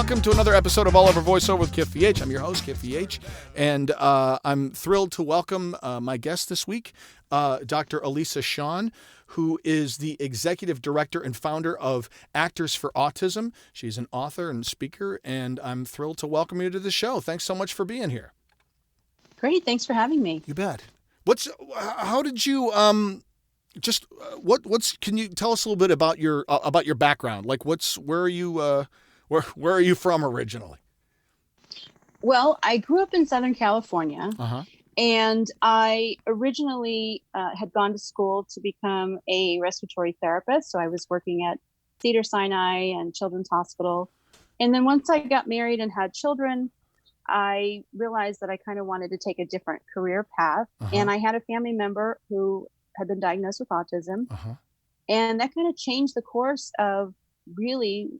welcome to another episode of All Over Voiceover with Kiff. I'm your host, Kiff, and I'm thrilled to welcome my guest this week, Dr. Alisa Shawn, who is the executive director and founder of ACTORS for Autism. She's an author and speaker, and I'm thrilled to welcome you to the show. Thanks so much for being here. Great, thanks for having me. You bet. How did you can you tell us a little bit about your background? Like where are you from originally? Well, I grew up in Southern California, Uh-huh. and I originally had gone to school to become a respiratory therapist. So I was working at Cedars-Sinai and Children's Hospital. And then once I got married and had children, I realized that I kind of wanted to take a different career path. Uh-huh. And I had a family member who had been diagnosed with autism. Uh-huh. And that kind of changed the course of really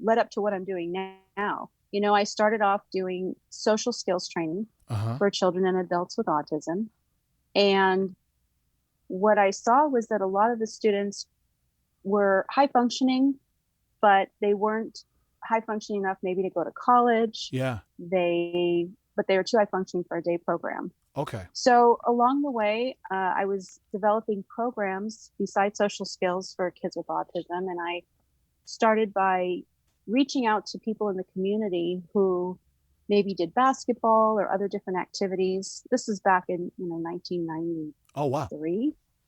led up to what I'm doing now. You know, I started off doing social skills training Uh-huh. for children and adults with autism. And what I saw was that a lot of the students were high functioning, but they weren't high functioning enough maybe to go to college. Yeah. But they were too high functioning for a day program. Okay. So along the way, I was developing programs besides social skills for kids with autism. And I started by reaching out to people in the community who maybe did basketball or other different activities. This is back in 1993. Oh, wow.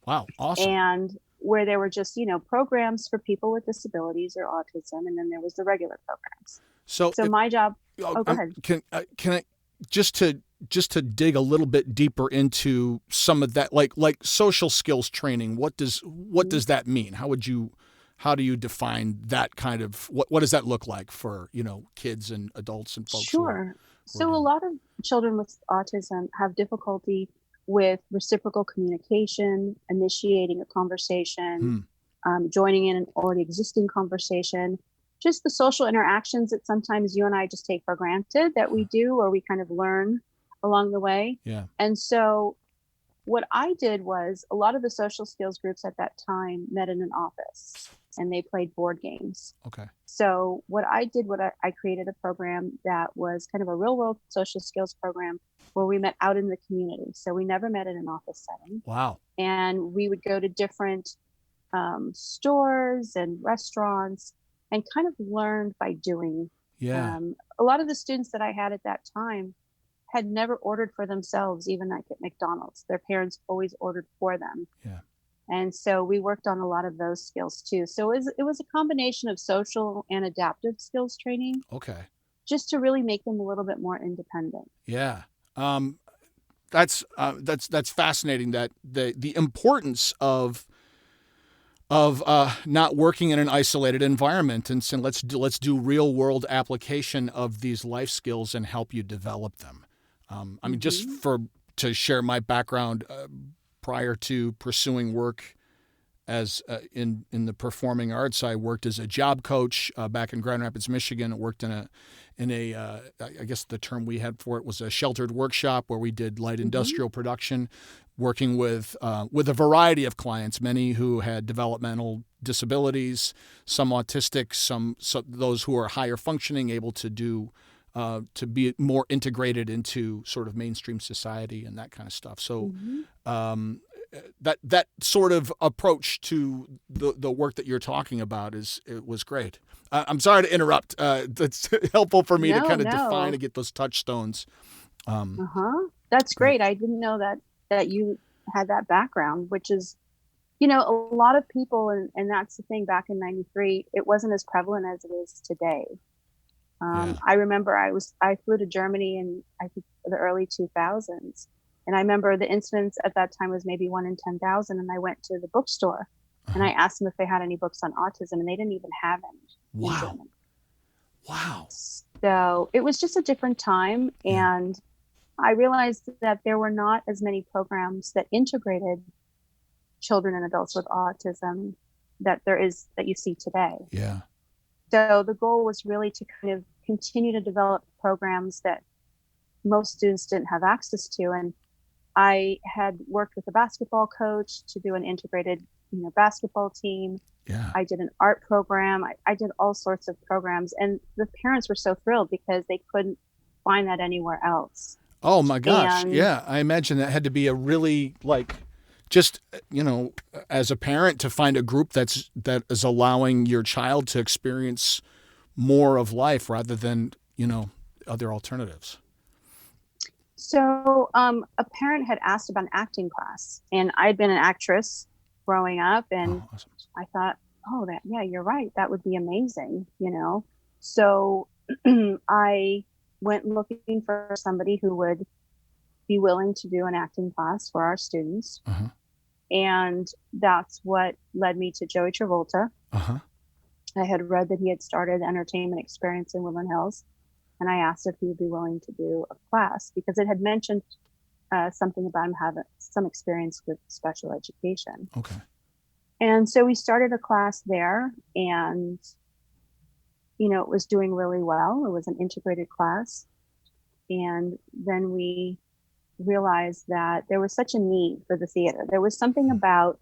Wow. Awesome. And where there were just, programs for people with disabilities or autism. And then there was the regular programs. So my job, go ahead. Can I just to dig a little bit deeper into some of that, like social skills training, what does that mean? How do you define that kind of, what does that look like for, kids and adults and folks? Sure. So a lot of children with autism have difficulty with reciprocal communication, initiating a conversation, joining in an already existing conversation, just the social interactions that sometimes you and I just take for granted that we do, or we kind of learn along the way. Yeah. And so what I did was a lot of the social skills groups at that time met in an office and they played board games. Okay. So what I did, I created a program that was kind of a real world social skills program where we met out in the community. So we never met in an office setting. Wow. And we would go to different stores and restaurants and kind of learned by doing. Yeah. A lot of the students that I had at that time had never ordered for themselves, even like at McDonald's. Their parents always ordered for them. Yeah. And so we worked on a lot of those skills too. So it was a combination of social and adaptive skills training. Okay. Just to really make them a little bit more independent. Yeah. That's fascinating, that the importance of not working in an isolated environment, and saying let's do real world application of these life skills and help you develop them. I mean, just to share my background, prior to pursuing work as in the performing arts, I worked as a job coach back in Grand Rapids, Michigan. I worked in a I guess the term we had for it was a sheltered workshop where we did light industrial production, working with a variety of clients, many who had developmental disabilities, some autistic, some those who are higher functioning, able to do to be more integrated into sort of mainstream society and that kind of stuff. So that sort of approach to the work that you're talking about was great. I'm sorry to interrupt. That's helpful for me to kind of define and get those touchstones. That's great. I didn't know that you had that background, which is, a lot of people, and that's the thing, back in 93, it wasn't as prevalent as it is today. I remember I flew to Germany in, I think, the early 2000s. And I remember the incidence at that time was maybe 1 in 10,000. And I went to the bookstore and I asked them if they had any books on autism, and they didn't even have any in German. Wow. So it was just a different time. And I realized that there were not as many programs that integrated children and adults with autism that you see today. Yeah. So the goal was really to kind of continue to develop programs that most students didn't have access to. And I had worked with a basketball coach to do an integrated basketball team. Yeah. I did an art program. I did all sorts of programs, and the parents were so thrilled because they couldn't find that anywhere else. Oh my gosh. And Yeah. I imagine that had to be a really like just, as a parent to find a group that is allowing your child to experience more of life rather than, other alternatives. so a parent had asked about an acting class, and I'd been an actress growing up, and Oh, awesome. I thought, oh, yeah, you're right. That would be amazing. So I went looking for somebody who would be willing to do an acting class for our students. Uh-huh. And that's what led me to Joey Travolta. Uh-huh. I had read that he had started Entertainment Experience in Woodland Hills, and I asked if he would be willing to do a class because it had mentioned something about him having some experience with special education. Okay. And so we started a class there, and it was doing really well. It was an integrated class. And then we realized that there was such a need for the theater. There was something about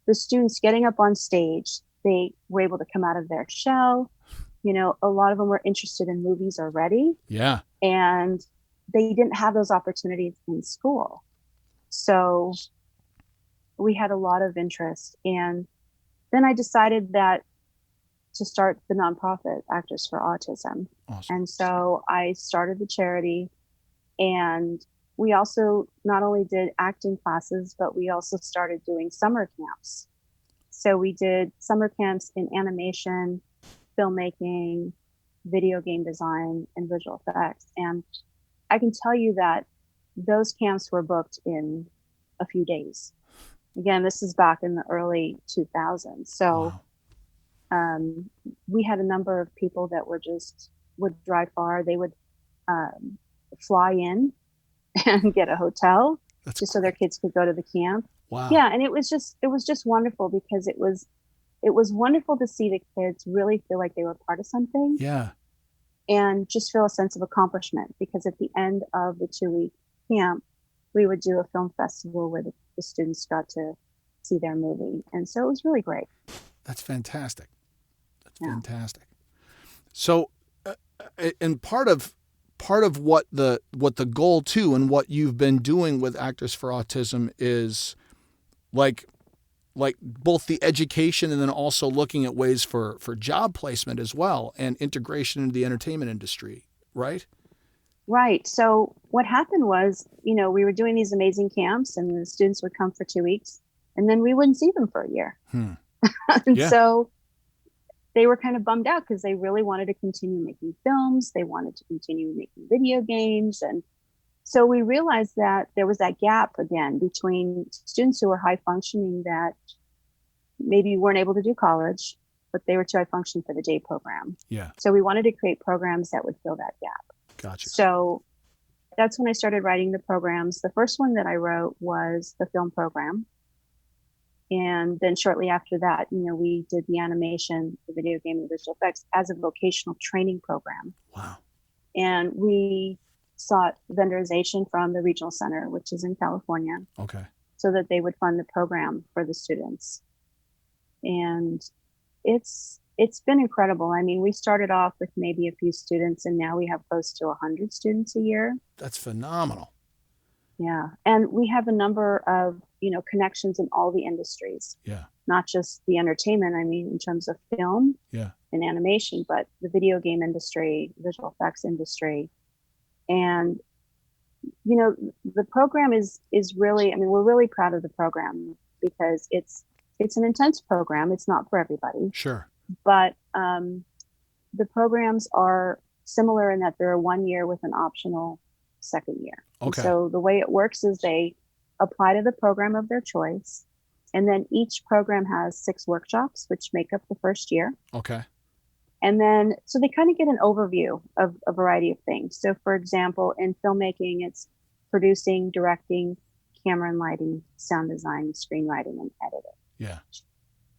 the students getting up on stage. They were able to come out of their shell. A lot of them were interested in movies already. Yeah. And they didn't have those opportunities in school. So we had a lot of interest. And then I decided that to start the nonprofit Actors for Autism. Awesome. And so I started the charity, and we also not only did acting classes, but we also started doing summer camps. So we did summer camps in animation, filmmaking, video game design, and visual effects. And I can tell you that those camps were booked in a few days. Again, this is back in the early 2000s. So Wow. We had a number of people that would drive far. They would fly in and get a hotel That's just so their kids could go to the camp. Wow. Yeah, and it was just wonderful because it was wonderful to see the kids really feel like they were part of something. Yeah. And just feel a sense of accomplishment, because at the end of the 2-week camp, we would do a film festival where the students got to see their movie. And so it was really great. That's fantastic. That's Yeah. fantastic. So, and part of what the goal too, and what you've been doing with Actors for Autism is like both the education and then also looking at ways for job placement as well and integration into the entertainment industry, right? Right. So what happened was, we were doing these amazing camps, and the students would come for 2 weeks, and then we wouldn't see them for a year. And Yeah. so they were kind of bummed out because they really wanted to continue making films. They wanted to continue making video games. And so we realized that there was that gap again between students who were high functioning that maybe weren't able to do college, but they were too high functioning for the day program. Yeah. So we wanted to create programs that would fill that gap. Gotcha. So that's when I started writing the programs. The first one that I wrote was the film program. And then shortly after that, we did the animation, the video game, and visual effects as a vocational training program. Wow. And we sought vendorization from the regional center, which is in California, Okay. so that they would fund the program for the students. And it's been incredible. I mean, we started off with maybe a few students, and now we have close to 100 students a year. That's phenomenal. Yeah. And we have a number of, connections in all the industries, Yeah. not just the entertainment. I mean, in terms of film Yeah. and animation, but the video game industry, visual effects industry. And, the program is really, we're really proud of the program because it's an intense program. It's not for everybody, Sure. but the programs are similar in that they're 1 year with an optional second year. Okay. And so the way it works is they apply to the program of their choice, and then each program has 6 workshops, which make up the first year. Okay. And then, so they kind of get an overview of a variety of things. So for example, in filmmaking, it's producing, directing, camera and lighting, sound design, screenwriting, and editing. Yeah.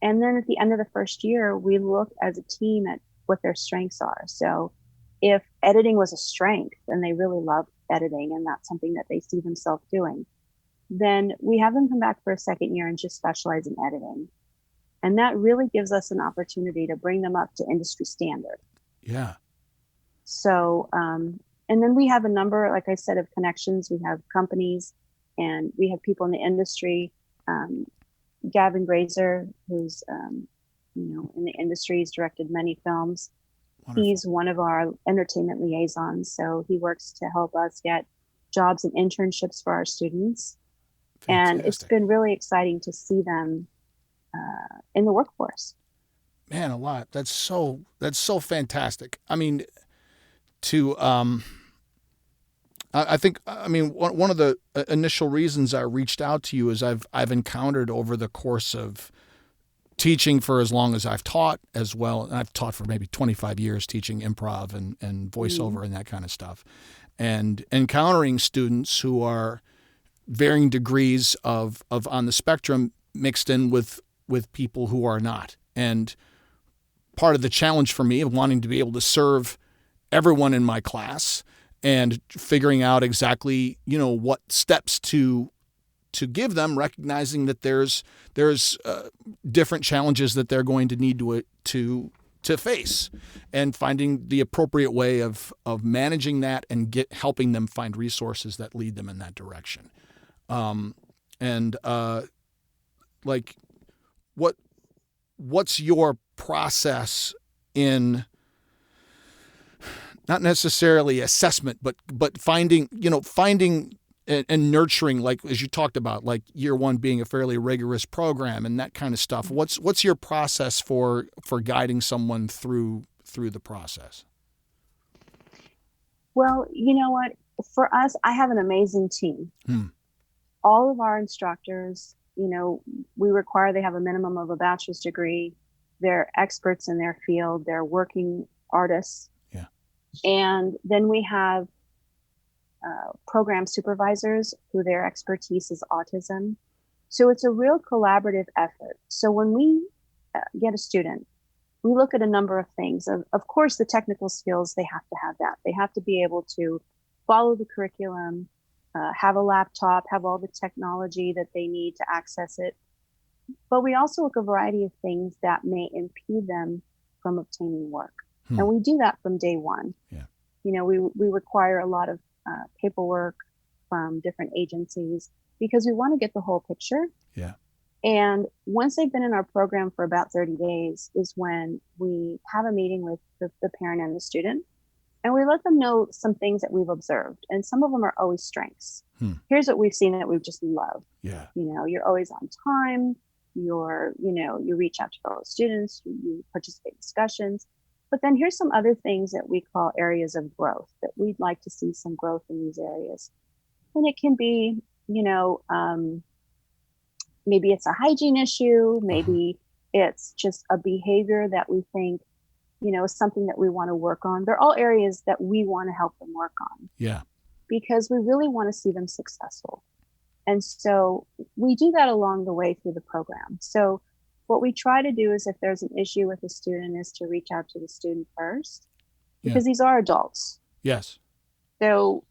And then at the end of the first year, we look as a team at what their strengths are. So if editing was a strength and they really love editing and that's something that they see themselves doing, then we have them come back for a second year and just specialize in editing. And that really gives us an opportunity to bring them up to industry standard. Yeah. So, and then we have a number, like I said, of connections. We have companies and we have people in the industry. Gavin Grazer, who's, in the industry, he's directed many films. Wonderful. He's one of our entertainment liaisons. So he works to help us get jobs and internships for our students. Fantastic. And it's been really exciting to see them in the workforce. Man, a lot. That's so fantastic. I mean, I think one of the initial reasons I reached out to you is I've encountered over the course of teaching for as long as I've taught as well. And I've taught for maybe 25 years, teaching improv and voiceover and that kind of stuff, and encountering students who are varying degrees of on the spectrum mixed in with people who are not. And part of the challenge for me of wanting to be able to serve everyone in my class and figuring out exactly, what steps to give them, recognizing that there's different challenges that they're going to need to face, and finding the appropriate way of managing that and helping them find resources that lead them in that direction. What's your process in not necessarily assessment, but finding and nurturing, like as you talked about, like year one being a fairly rigorous program and that kind of stuff. What's your process for guiding someone through the process? Well, you know what? For us, I have an amazing team. All of our instructors, we require they have a minimum of a bachelor's degree. They're experts in their field. They're working artists. Yeah. And then we have program supervisors who their expertise is autism. So it's a real collaborative effort. So when we get a student, we look at a number of things. Of course, the technical skills, they have to have that. They have to be able to follow the curriculum, have a laptop, have all the technology that they need to access it. But we also look at a variety of things that may impede them from obtaining work. And we do that from day one. Yeah. We require a lot of paperwork from different agencies because we want to get the whole picture. Yeah. And once they've been in our program for about 30 days is when we have a meeting with the parent and the student. And we let them know some things that we've observed. And some of them are always strengths. Here's what we've seen that we've just loved. Yeah. You're always on time. You reach out to fellow students, you participate in discussions. But then here's some other things that we call areas of growth, that we'd like to see some growth in these areas. And it can be, maybe it's a hygiene issue. Maybe it's just a behavior that we think, is something that we want to work on. They're all areas that we want to help them work on. Yeah. Because we really want to see them successful. And so we do that along the way through the program. So what we try to do is if there's an issue with a student is to reach out to the student first, because these are adults. Yes. So,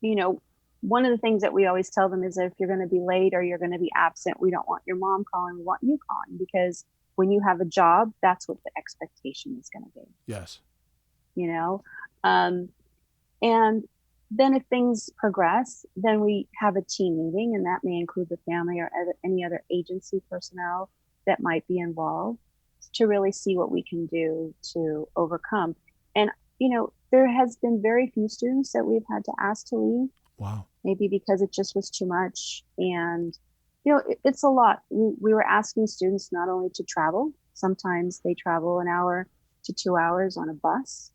one of the things that we always tell them is that if you're going to be late or you're going to be absent, we don't want your mom calling, we want you calling, because when you have a job, that's what the expectation is going to be. Yes. And then if things progress, then we have a team meeting, and that may include the family or any other agency personnel that might be involved to really see what we can do to overcome. And, there has been very few students that we've had to ask to leave. Wow. Maybe because it just was too much. And, it's a lot. We were asking students not only to travel, sometimes they travel an hour to 2 hours on a bus.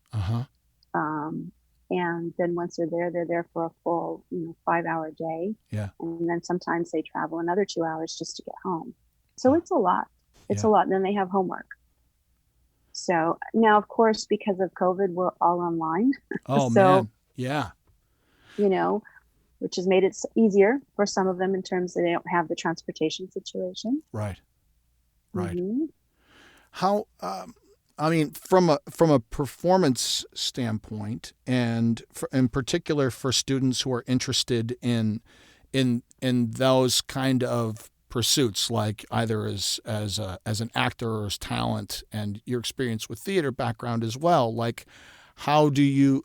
And then once they're there for a full, 5-hour day. Yeah. And then sometimes they travel another 2 hours just to get home. So it's a lot. It's a lot. And then they have homework. So now, of course, because of COVID, we're all online. Oh, so, man. Yeah. Which has made it easier for some of them in terms that they don't have the transportation situation. Right. Right. How, from a performance standpoint, and in particular for students who are interested in those kind of pursuits, like either as an actor or as talent, and your experience with theater background as well. Like, how do you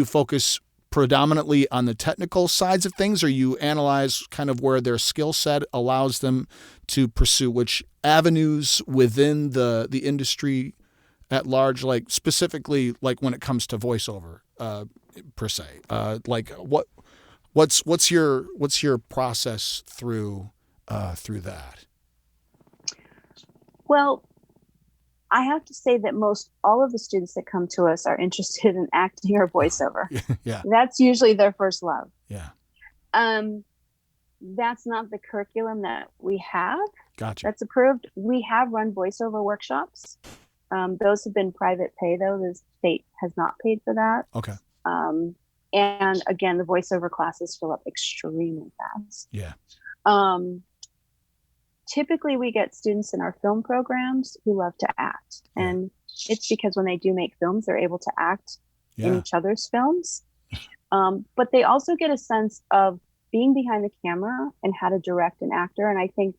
focus predominantly on the technical sides of things, or you analyze kind of where their skill set allows them to pursue which avenues within the industry at large, like specifically like when it comes to voiceover per se? Like what's your process through that? Well, I have to say that most all of the students that come to us are interested in acting or voiceover. Yeah. That's usually their first love. Yeah. That's not the curriculum that we have. Gotcha. That's approved. We have run voiceover workshops. Those have been private pay, though. The state has not paid for that. Okay. And again, the voiceover classes fill up extremely fast. Yeah. Typically, we get students in our film programs who love to act. Yeah. And it's because when they do make films, they're able to act in each other's films. But they also get a sense of being behind the camera and how to direct an actor. And I think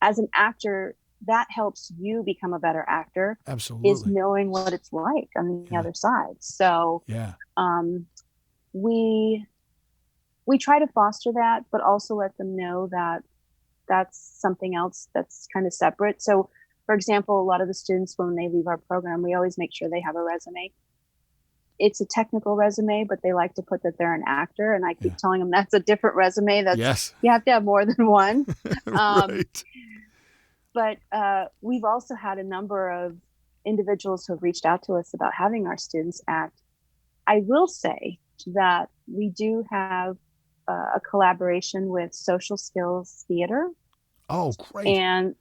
as an actor, that helps you become a better actor. Absolutely. Is knowing what it's like on the other side. So we try to foster that, but also let them know that that's something else that's kind of separate. So, for example, a lot of the students, when they leave our program, we always make sure they have a resume. It's a technical resume, but they like to put that they're an actor. And I keep telling them that's a different resume. You have to have more than one. Right. But we've also had a number of individuals who have reached out to us about having our students act. I will say that we do have a collaboration with Social Skills Theater. Oh, great. And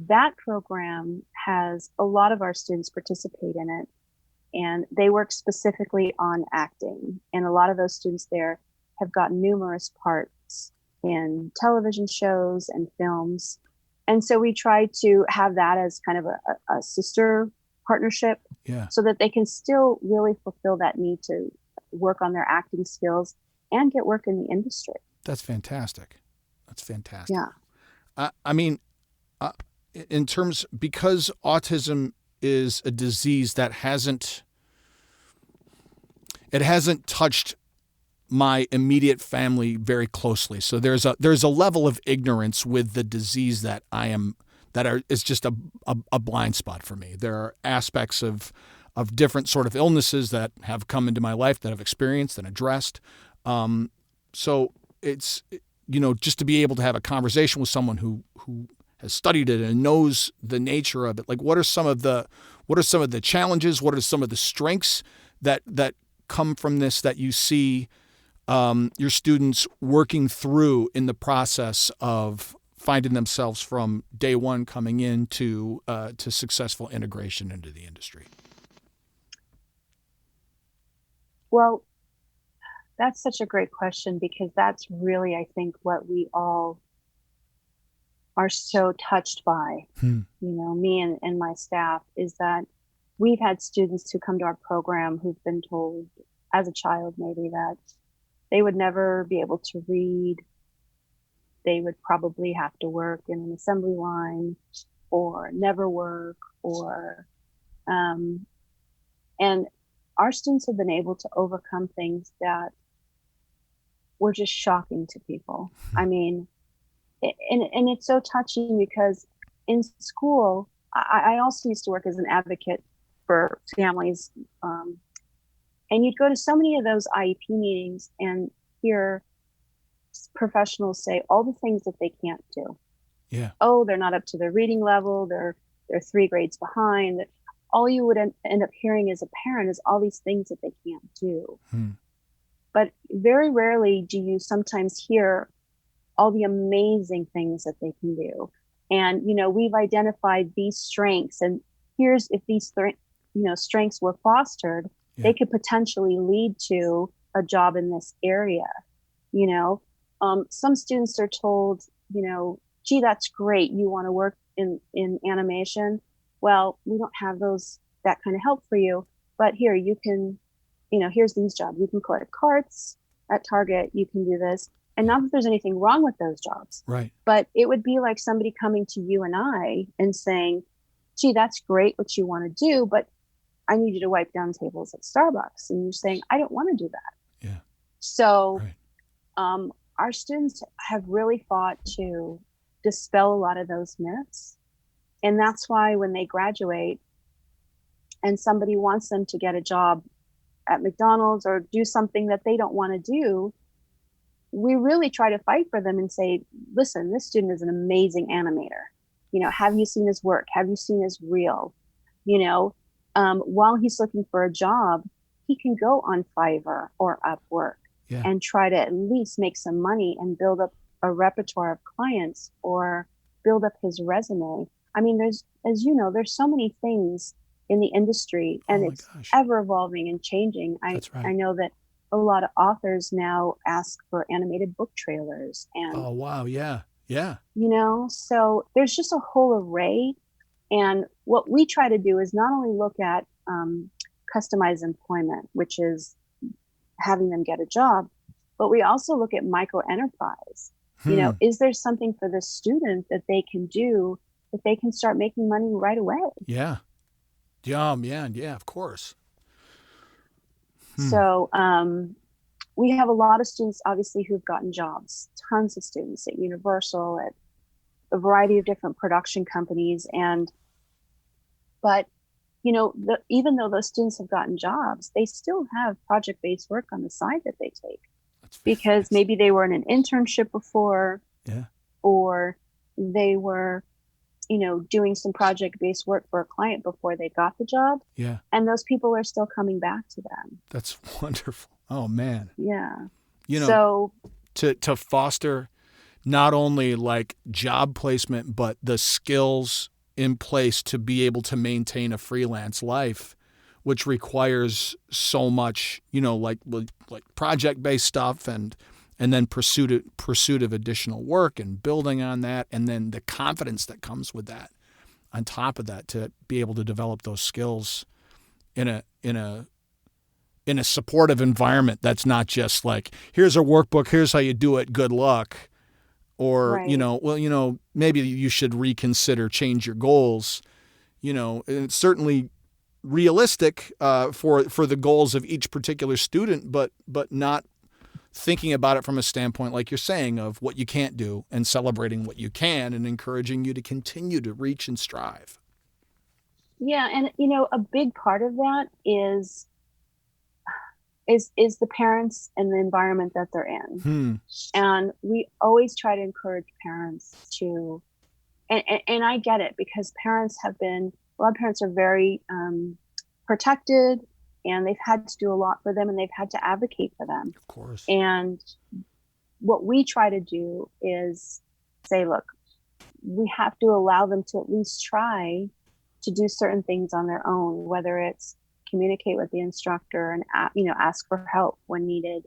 that program has a lot of our students participate in it. And they work specifically on acting. And a lot of those students there have gotten numerous parts in television shows and films. And so we try to have that as kind of a sister partnership, so that they can still really fulfill that need to work on their acting skills and get work in the industry. That's fantastic. Yeah. I mean, in terms, because autism is a disease that hasn't touched my immediate family very closely. So there's a level of ignorance with the disease that is just a blind spot for me. There are aspects of different sort of illnesses that have come into my life that I've experienced and addressed. So it's, just to be able to have a conversation with someone who has studied it and knows the nature of it. Like, what are some of the challenges? What are some of the strengths that come from this that you see your students working through in the process of finding themselves from day one coming in to successful integration into the industry? Well, that's such a great question, because that's really, I think, what we all are so touched by, me and my staff, is that we've had students who come to our program who've been told as a child maybe that they would never be able to read. They would probably have to work in an assembly line or never work, and our students have been able to overcome things that were just shocking to people. I mean, and it's so touching, because in school, I also used to work as an advocate for families. And you'd go to so many of those IEP meetings and hear professionals say all the things that they can't do. Yeah. Oh, they're not up to their reading level. They're 3 grades behind. All you would end up hearing as a parent is all these things that they can't do. But very rarely do you sometimes hear all the amazing things that they can do. And, we've identified these strengths, and here's if these strengths were fostered, they could potentially lead to a job in this area. Some students are told, gee, that's great. You want to work in animation? Well, we don't have that kind of help for you, but here you can, here's these jobs. You can collect carts at Target. You can do this. And not that there's anything wrong with those jobs, Right. but it would be like somebody coming to you and I and saying, gee, that's great what you want to do, but I need you to wipe down tables at Starbucks. And you're saying, I don't want to do that. Yeah. So Right. Our students have really fought to dispel a lot of those myths. And that's why when they graduate and somebody wants them to get a job at McDonald's or do something that they don't want to do, we really try to fight for them and say, listen, this student is an amazing animator. Have you seen his work? Have you seen his reel? While he's looking for a job, he can go on Fiverr or Upwork and try to at least make some money and build up a repertoire of clients or build up his resume. I mean, there's so many things in the industry, and it's ever evolving and changing. That's right. I know that a lot of authors now ask for animated book trailers. And oh, wow. Yeah. Yeah. So there's just a whole array. And what we try to do is not only look at customized employment, which is having them get a job, but we also look at micro enterprise. Is there something for the student that they can do that they can start making money right away? Yeah. Yeah, of course. So we have a lot of students, obviously, who've gotten jobs, tons of students at Universal, at a variety of different production companies. But even though those students have gotten jobs, they still have project-based work on the side that they take. Because maybe they were in an internship before, or they were, doing some project-based work for a client before they got the job. Yeah. And those people are still coming back to them. That's wonderful. Oh, man. Yeah. So to foster not only like job placement, but the skills in place to be able to maintain a freelance life, which requires so much, like project-based stuff and then pursuit of additional work and building on that, and then the confidence that comes with that. On top of that, to be able to develop those skills in a supportive environment that's not just like, here's a workbook, here's how you do it, good luck. Or, maybe you should reconsider, change your goals. And it's certainly realistic for the goals of each particular student, but not thinking about it from a standpoint, like you're saying, of what you can't do and celebrating what you can and encouraging you to continue to reach and strive. Yeah. And, a big part of that is the parents and the environment that they're in. And we always try to encourage parents to, and I get it, because a lot of parents are very protected, and they've had to do a lot for them, and they've had to advocate for them. Of course. And what we try to do is say, look, we have to allow them to at least try to do certain things on their own, whether it's communicate with the instructor and ask for help when needed,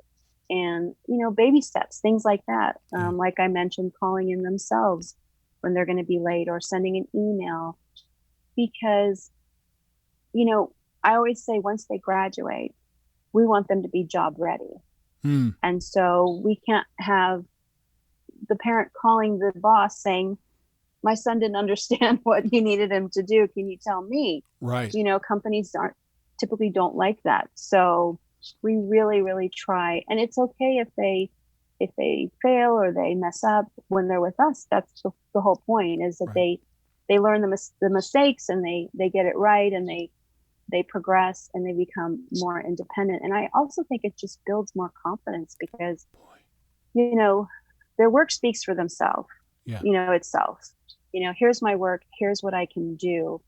and baby steps, things like that. Like I mentioned, calling in themselves when they're going to be late, or sending an email, because I always say, once they graduate, we want them to be job ready. And so we can't have the parent calling the boss saying, my son didn't understand what you needed him to do, can you tell me? Right. Companies typically don't like that. So we really, really try. And it's okay if they fail or they mess up when they're with us. That's the whole point, is that they learn the mistakes, and they get it right, and they progress, and they become more independent. And I also think it just builds more confidence, because their work speaks for themselves. Itself. Here's my work, here's what I can do.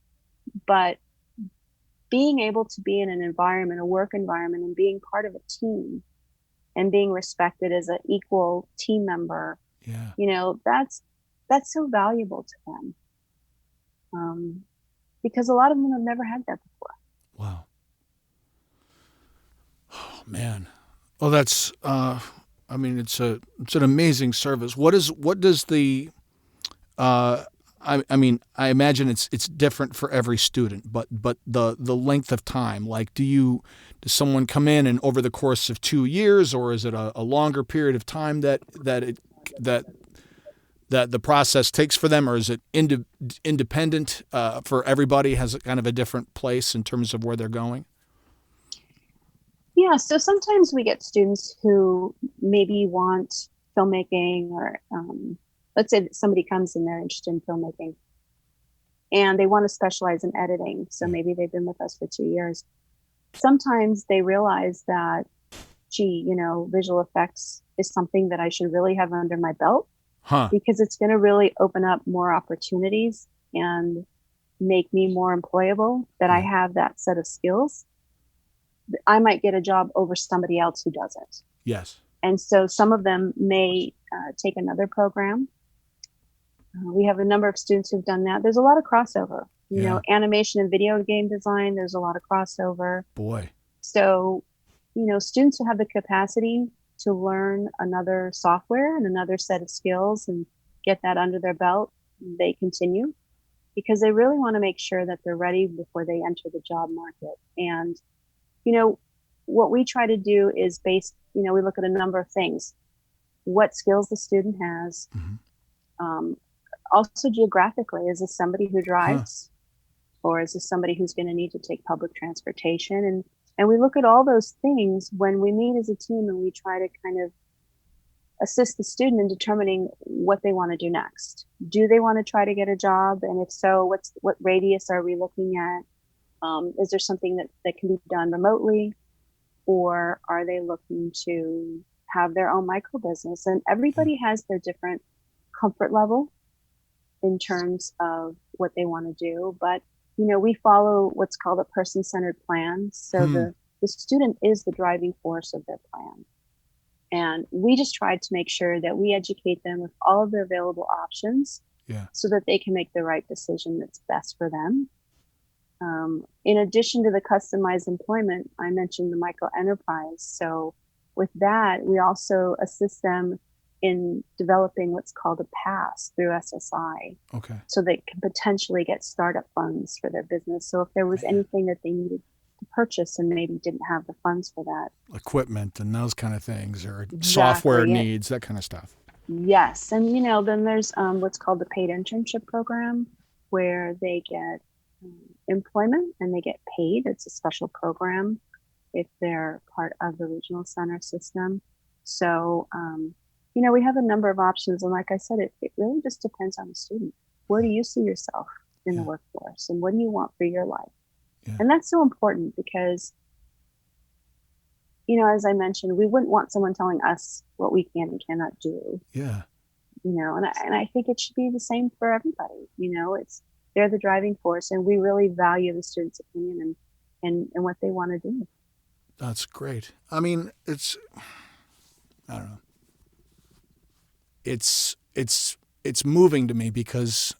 But being able to be in an environment, a work environment, and being part of a team and being respected as an equal team member, that's so valuable to them. Because a lot of them have never had that before. Wow. Oh, man. Well, that's, it's an amazing service. What does the, I mean, I imagine it's different for every student, but the length of time, like, does someone come in and over the course of 2 years, or is it a longer period of time that the process takes for them, or is it independent for everybody? Has it kind of a different place in terms of where they're going? Yeah, so sometimes we get students who maybe want filmmaking, or let's say that somebody comes and they're interested in filmmaking and they want to specialize in editing. So maybe they've been with us for 2 years. Sometimes they realize that, gee, visual effects is something that I should really have under my belt, because it's going to really open up more opportunities and make me more employable, that I have that set of skills. I might get a job over somebody else who doesn't. Yes. And so some of them may take another program. We have a number of students who've done that. There's a lot of crossover. You know, animation and video game design, there's a lot of crossover. Boy. So, students who have the capacity to learn another software and another set of skills and get that under their belt, they continue, because they really want to make sure that they're ready before they enter the job market. And what we try to do is we look at a number of things. What skills the student has. Mm-hmm. Also geographically, is this somebody who drives? Or is this somebody who's going to need to take public transportation? And we look at all those things when we meet as a team, and we try to kind of assist the student in determining what they want to do next. Do they want to try to get a job? And if so, what radius are we looking at? Is there something that can be done remotely, or are they looking to have their own micro business? And everybody has their different comfort level in terms of what they want to do. But, we follow what's called a person-centered plan. So the student is the driving force of their plan. And we just try to make sure that we educate them with all of the available options, so that they can make the right decision that's best for them. In addition to the customized employment, I mentioned the micro enterprise. So with that, we also assist them in developing what's called a pass through SSI. Okay. So they can potentially get startup funds for their business. So if there was anything that they needed to purchase and maybe didn't have the funds for that. Equipment and those kind of things, or software needs, that kind of stuff. Yes. And, then there's what's called the paid internship program, where they get employment and they get paid. It's a special program if they're part of the regional center system. So, we have a number of options. And like I said, it really just depends on the student. Where do you see yourself in the workforce, and what do you want for your life? Yeah. And that's so important because, as I mentioned, we wouldn't want someone telling us what we can and cannot do. Yeah. And I think it should be the same for everybody. They're the driving force, and we really value the student's opinion and what they want to do. That's great. I mean, I don't know. It's moving to me because,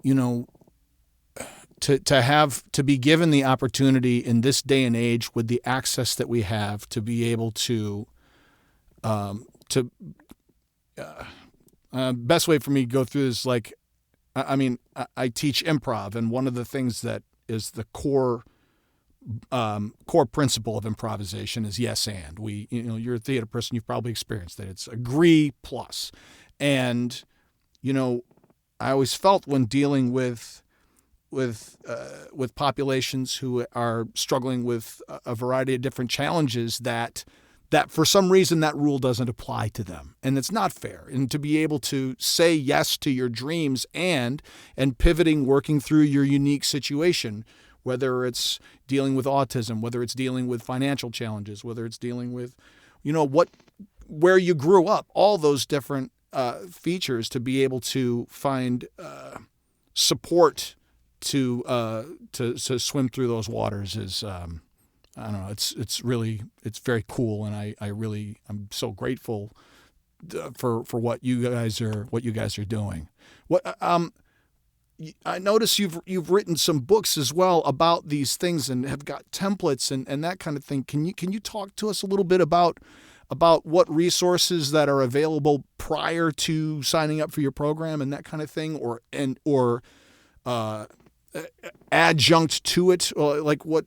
to be given the opportunity in this day and age with the access that we have to be able to best way for me to go through this, like, I teach improv, and one of the things that is the core principle of improvisation is yes and. You're a theater person, you've probably experienced that. It's agree plus. And, I always felt when dealing with populations who are struggling with a variety of different challenges that for some reason that rule doesn't apply to them. And it's not fair. And to be able to say yes to your dreams and pivoting, working through your unique situation, whether it's dealing with autism, whether it's dealing with financial challenges, whether it's dealing with, where you grew up, all those different features, to be able to find support to swim through those waters is, I don't know. It's very cool, and I'm so grateful for what you guys are doing. I notice you've written some books as well about these things and have got templates and that kind of thing. Can you talk to us a little bit about what resources that are available prior to signing up for your program and that kind of thing, or adjunct to it? Or like what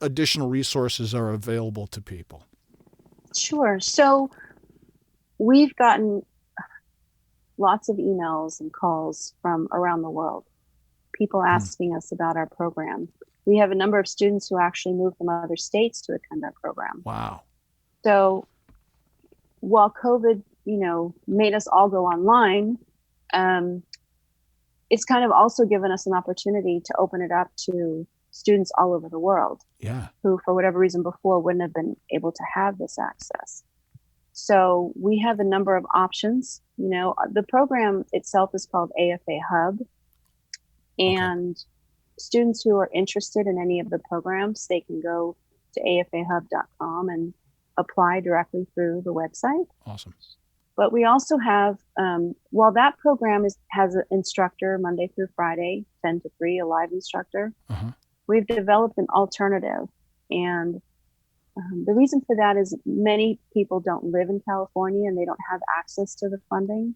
additional resources are available to people? Sure. So we've gotten lots of emails and calls from around the world, people asking us about our program. We have a number of students who actually moved from other states to attend our program. Wow. So while COVID, made us all go online, it's kind of also given us an opportunity to open it up to students all over the world. Yeah. Who, for whatever reason before, wouldn't have been able to have this access. So we have a number of options. The program itself is called AFA Hub. And students who are interested in any of the programs, they can go to afahub.com and apply directly through the website. Awesome. But we also have, while that program has an instructor Monday through Friday, 10 to 3, a live instructor, we've developed an alternative. And the reason for that is many people don't live in California and they don't have access to the funding.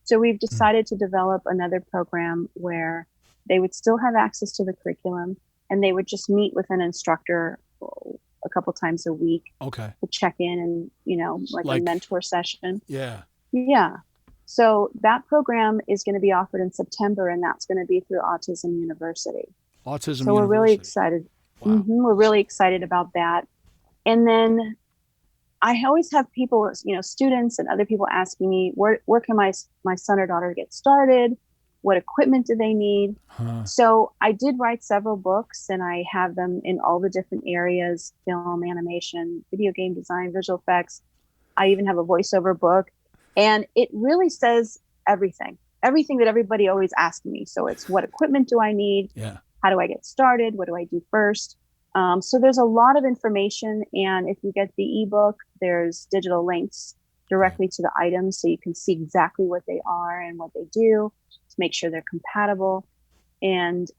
So we've decided to develop another program where they would still have access to the curriculum and they would just meet with an instructor a couple times a week to check in and, like a mentor session. Yeah. Yeah. So that program is going to be offered in September, and that's going to be through Autism University. So we're really excited. Wow. We're really excited about that. And then I always have people, students and other people asking me, where can my son or daughter get started? What equipment do they need? So I did write several books, and I have them in all the different areas: film, animation, video game design, visual effects. I even have a voiceover book, and it really says everything that everybody always asks me. So it's, what equipment do I need? Yeah. How do I get started? What do I do first? So there's a lot of information, and if you get the ebook, there's digital links directly to the items, so you can see exactly what they are and what they do to make sure they're compatible. And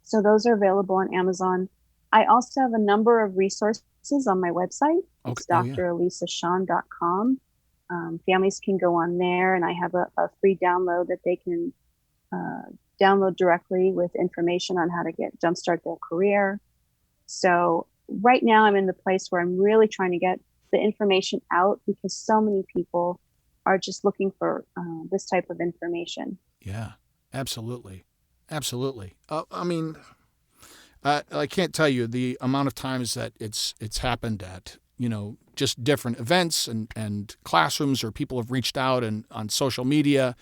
so those are available on Amazon. I also have a number of resources on my website. It's dralisashawn.com. Families can go on there, and I have a free download that they can download directly with information on how to jumpstart their career. So right now I'm in the place where I'm really trying to get the information out, because so many people are just looking for this type of information. Yeah, absolutely. Absolutely. I mean, I can't tell you the amount of times that it's happened at, just different events and classrooms, or people have reached out and on social media,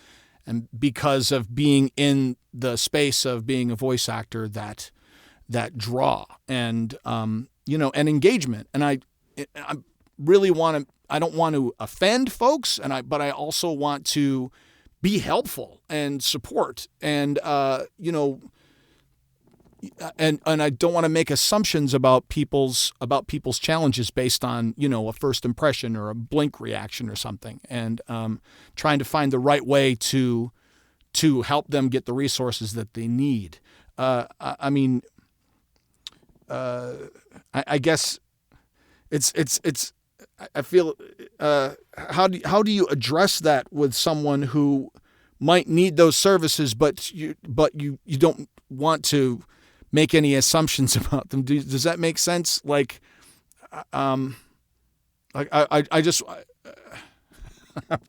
and because of being in the space of being a voice actor, that draw and, and engagement. And I really I don't want to offend folks, but I also want to be helpful and support, and and I don't want to make assumptions about people's challenges based on a first impression or a blink reaction or something, and trying to find the right way to help them get the resources that they need. I guess it's. I feel how do you address that with someone who might need those services, but you don't want to make any assumptions about them? Does that make sense? I'm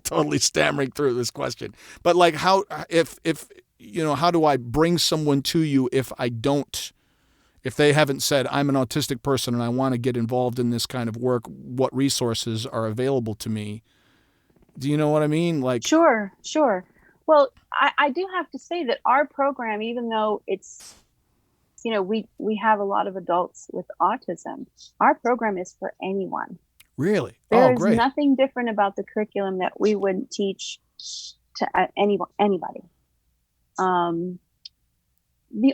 totally stammering through this question, but how do I bring someone to you if they haven't said, I'm an autistic person and I want to get involved in this kind of work, what resources are available to me? Do you know what I mean? Sure. Well, I do have to say that our program, even though it's, we have a lot of adults with autism, our program is for anyone. Really? There's great. nothing different about the curriculum that we wouldn't teach to anybody. The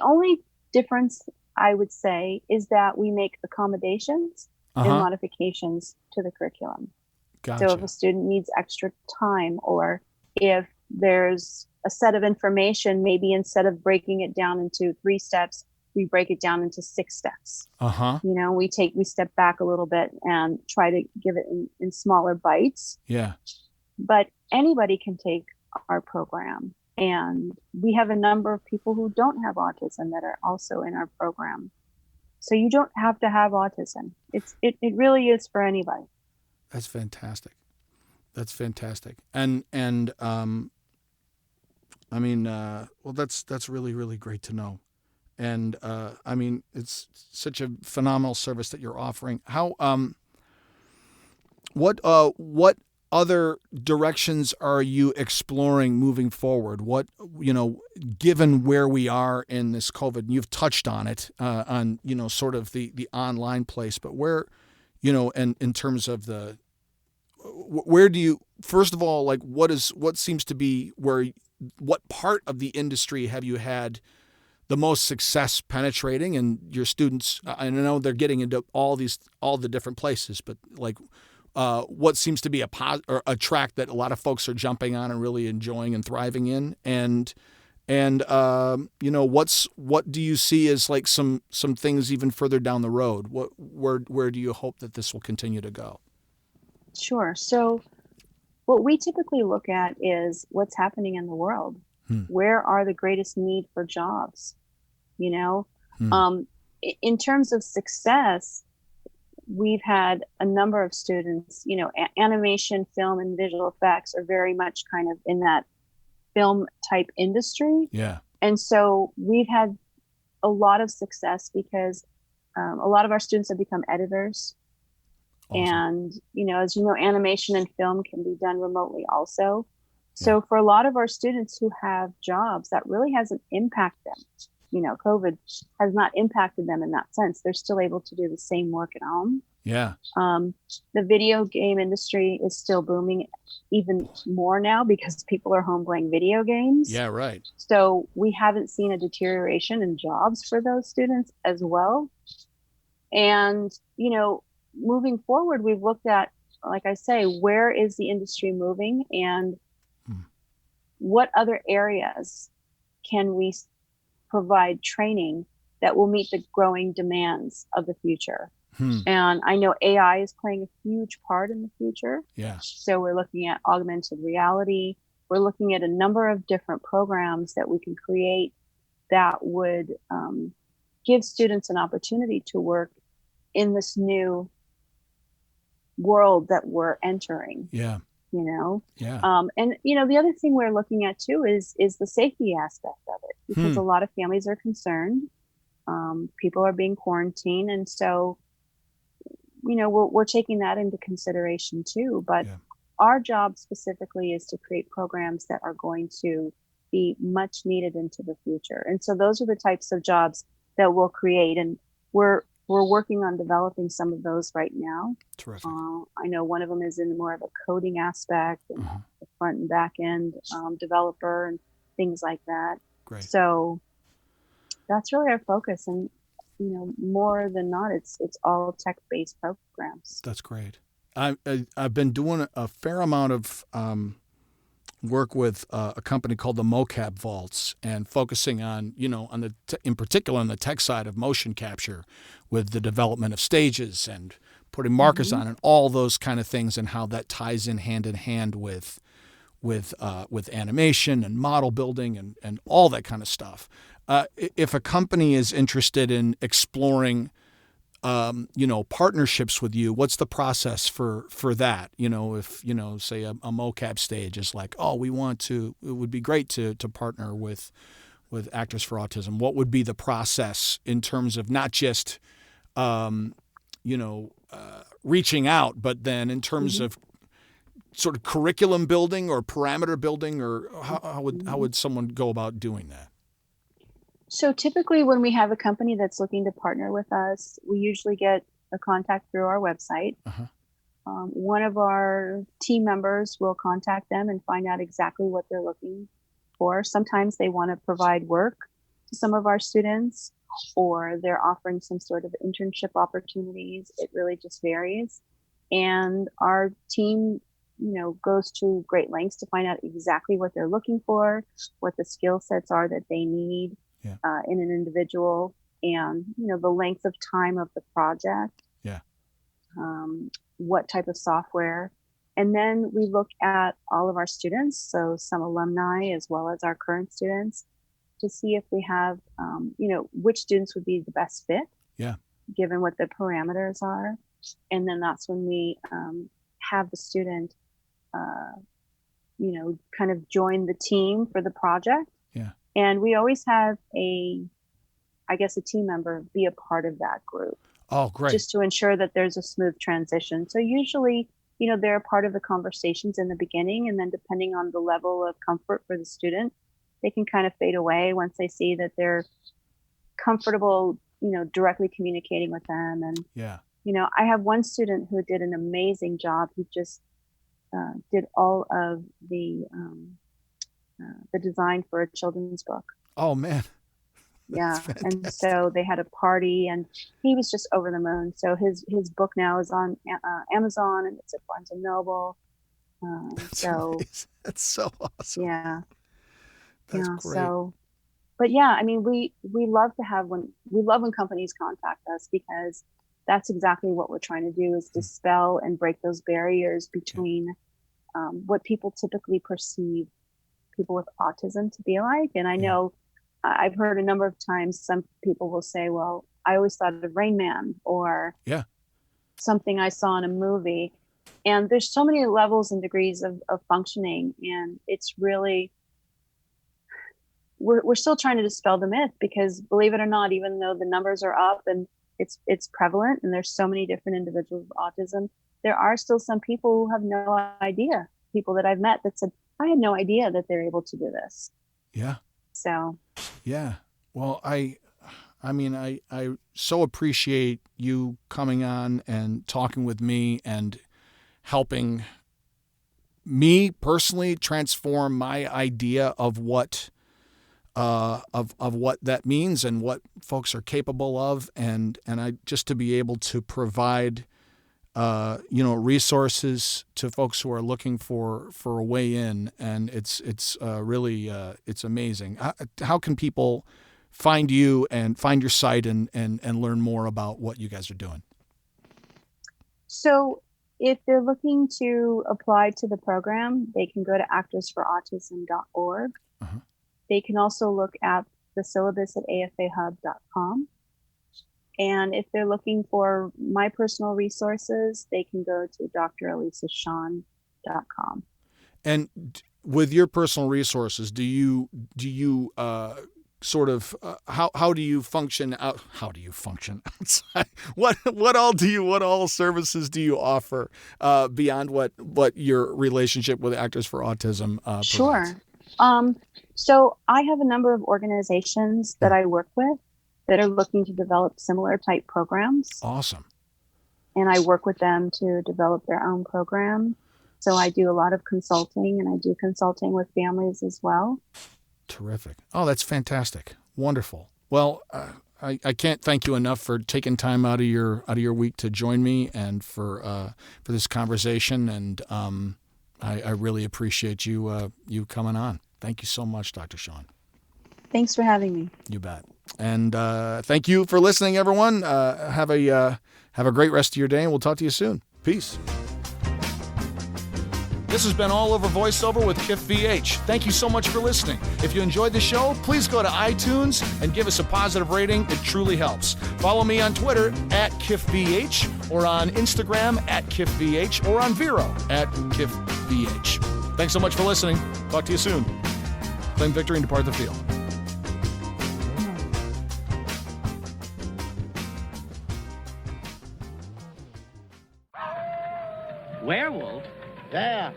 only difference, I would say, is that we make accommodations and modifications to the curriculum. Gotcha. So if a student needs extra time, or if there's a set of information, maybe instead of breaking it down into 3 steps, we break it down into 6 steps. We step back a little bit and try to give it in smaller bites. Yeah. but anybody can take our program. And we have a number of people who don't have autism that are also in our program. So you don't have to have autism. It really is for anybody. That's fantastic. That's fantastic. And I mean, well, that's really, really great to know. And I mean, it's such a phenomenal service that you're offering. What other directions are you exploring moving forward? What, given where we are in this COVID, you've touched on it, on, sort of the online place, but where, and in terms of where do you, first of all, like what seems to be what part of the industry have you had the most success penetrating, and your students, I know they're getting into all the different places, but like, what seems to be a track that a lot of folks are jumping on and really enjoying and thriving in, and what do you see as like some things even further down the road? Where do you hope that this will continue to go? Sure. So what we typically look at is what's happening in the world. Where are the greatest need for jobs? In terms of success, we've had a number of students, animation, film, and visual effects are very much kind of in that film type industry. Yeah. And so we've had a lot of success because a lot of our students have become editors. Awesome. And, as you know, animation and film can be done remotely also. Yeah. So for a lot of our students who have jobs, that really hasn't impacted them. COVID has not impacted them in that sense. They're still able to do the same work at home. Yeah. The video game industry is still booming even more now because people are home playing video games. Yeah, right. So we haven't seen a deterioration in jobs for those students as well. And, moving forward, we've looked at, like I say, where is the industry moving and what other areas can we provide training that will meet the growing demands of the future. And I know AI is playing a huge part in the future. Yeah. So we're looking at augmented reality. We're looking at a number of different programs that we can create that would give students an opportunity to work in this new world that we're entering. Yeah. Yeah. And the other thing we're looking at too is the safety aspect of it, because a lot of families are concerned. People are being quarantined, and so we're taking that into consideration too. But our job specifically is to create programs that are going to be much needed into the future. And so those are the types of jobs that we'll create, and we're working on developing some of those right now. Terrific. I know one of them is in more of a coding aspect, and the front and back end developer and things like that. Great. So that's really our focus, and more than not, it's all tech-based programs. That's great. I've been doing a fair amount of work with a company called the Mocap Vaults, and focusing on, in particular on the tech side of motion capture, with the development of stages and putting markers on and all those kind of things, and how that ties in hand with animation and model building and all that kind of stuff. If a company is interested in exploring partnerships with you, what's the process for that? If, say a mocap stage is like, it would be great to partner with Actors for Autism. What would be the process in terms of not just, reaching out, but then in terms of sort of curriculum building or parameter building, or how would someone go about doing that? So typically when we have a company that's looking to partner with us, we usually get a contact through our website. One of our team members will contact them and find out exactly what they're looking for. Sometimes they want to provide work to some of our students, or they're offering some sort of internship opportunities. It really just varies. And our team, goes to great lengths to find out exactly what they're looking for, what the skill sets are that they need. In an individual, and the length of time of the project, what type of software, And then we look at all of our students, so some alumni as well as our current students, to see if we have, which students would be the best fit, Yeah. given what the parameters are. And then that's when we have the student, kind of join the team for the project. Yeah. And we always have a team member be a part of that group. Oh, great. Just to ensure that there's a smooth transition. So usually, they're a part of the conversations in the beginning, and then depending on the level of comfort for the student, they can kind of fade away once they see that they're comfortable, directly communicating with them. And, yeah. I have one student who did an amazing job. He just did all of the design for a children's book. Oh, man. Yeah. And so they had a party, and he was just over the moon. So his book now is on Amazon, and it's at Barnes and Noble. That's so awesome. Yeah. That's great. So, but yeah, I mean, we love when companies contact us, because that's exactly what we're trying to do, is dispel and break those barriers between what people typically perceive people with autism to be like. And I know I've heard a number of times some people will say, well, I always thought of Rain Man, or something I saw in a movie. And there's so many levels and degrees of functioning. And it's really, we're still trying to dispel the myth, because believe it or not, even though the numbers are up and it's prevalent and there's so many different individuals with autism, there are still some people who have no idea. People that I've met that said, I had no idea that they're able to do this. Yeah. So. Yeah. Well, I so appreciate you coming on and talking with me and helping me personally transform my idea of what what that means and what folks are capable of, and I just to be able to provide resources to folks who are looking for a way in, and it's really it's amazing. How can people find you and find your site and learn more about what you guys are doing? So if they're looking to apply to the program, they can go to ACTORSForAutism.org. Uh-huh. They can also look at the syllabus at afahub.com. And if they're looking for my personal resources, they can go to dralisashawn.com. And with your personal resources, do you sort of how do you function out? How do you function outside? What all services do you offer beyond what your relationship with Actors for Autism provides? Sure. So I have a number of organizations that I work with that are looking to develop similar type programs. Awesome. And I work with them to develop their own program. So I do a lot of consulting, and I do consulting with families as well. Terrific. Oh, that's fantastic. Wonderful. Well, I can't thank you enough for taking time out of your week to join me and for this conversation. And I really appreciate you coming on. Thank you so much, Dr. Shawn. Thanks for having me. You bet. And thank you for listening, everyone. Have a great rest of your day, and we'll talk to you soon. Peace. This has been All Over VoiceOver with Kiff VH. Thank you so much for listening. If you enjoyed the show, please go to iTunes and give us a positive rating. It truly helps. Follow me on Twitter @KiffVH, or on Instagram @KiffVH, or on Vero @KiffVH. Thanks so much for listening. Talk to you soon. Claim victory and depart the field. Werewolf? Yeah.